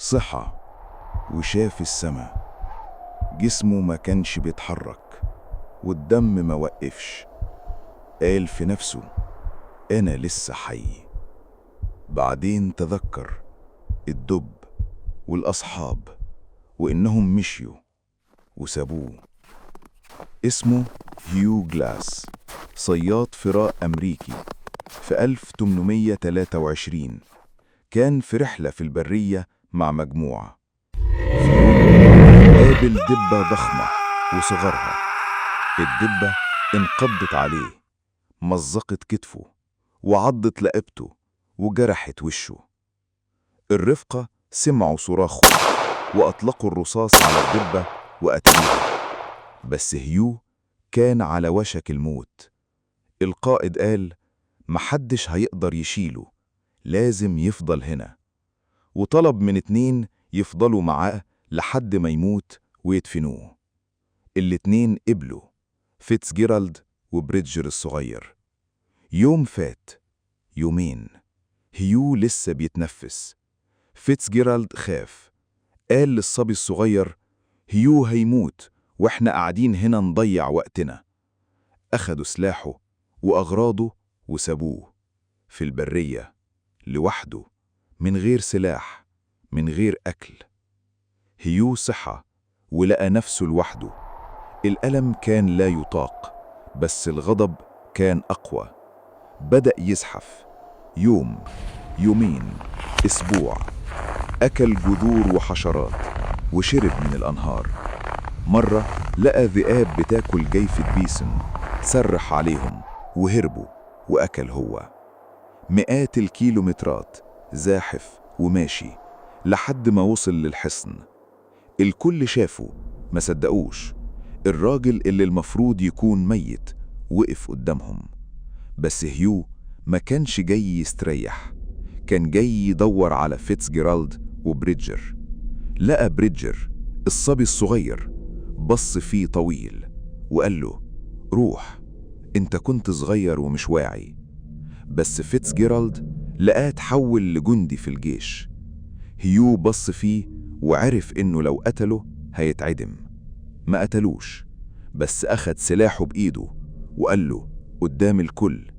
صحى وشاف السما. جسمه ما كانش بيتحرك والدم ما وقفش. قال في نفسه: أنا لسه حي. بعدين تذكر الدب والأصحاب وإنهم مشيوا وسابوه. اسمه هيو جلاس، صياد فراء أمريكي. في 1823 كان في رحلة في البرية مع مجموعة. في يوم قابل دبة ضخمة وصغرها. الدبة انقضت عليه، مزقت كتفه وعضت رقبته وجرحت وشه. الرفقة سمعوا صراخه وأطلقوا الرصاص على الدبة وقتلوها. بس هيو كان على وشك الموت. القائد قال: محدش هيقدر يشيله، لازم يفضل هنا. وطلب من 2 يفضلوا معاه لحد ما يموت ويدفنوه. الاتنين قبلوا، فيتزجيرالد وبريدجر الصغير. يوم فات، يومين، هيو لسه بيتنفس. فيتزجيرالد خاف، قال للصبي الصغير: هيو هيموت واحنا قاعدين هنا نضيع وقتنا. أخدوا سلاحه وأغراضه وسابوه في البرية لوحده، من غير سلاح، من غير أكل. هيو صحى ولقى نفسه لوحده. الألم كان لا يطاق، بس الغضب كان أقوى. بدأ يزحف. يوم، يومين، أسبوع. أكل جذور وحشرات وشرب من الأنهار. مرة لقى ذئاب بتاكل جيفة بيسن، سرح عليهم وهربوا وأكل هو. مئات الكيلومترات زاحف وماشي لحد ما وصل للحصن. الكل شافه، ما صدقوش. الراجل اللي المفروض يكون ميت وقف قدامهم. بس هيو ما كانش جاي يستريح، كان جاي يدور على فيتزجيرالد وبريدجر. لقى بريدجر الصبي الصغير، بص فيه طويل وقال له: روح، انت كنت صغير ومش واعي. بس فيتزجيرالد لقاه تحول لجندي في الجيش. هيو بص فيه وعرف إنه لو قتله هيتعدم. ما قتلوش، بس أخد سلاحه بإيده وقال له قدام الكل: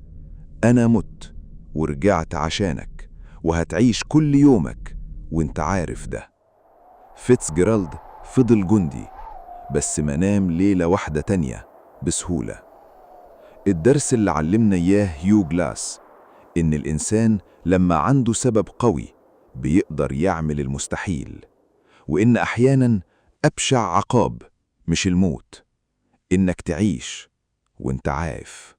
أنا مت ورجعت عشانك، وهتعيش كل يومك وانت عارف ده. فيتزجيرالد فضل جندي، بس ما نام ليلة واحدة تانية بسهولة. الدرس اللي علمنا إياه هيو جلاس إن الإنسان لما عنده سبب قوي بيقدر يعمل المستحيل، وإن أحياناً أبشع عقاب مش الموت، إنك تعيش وإنت عارف.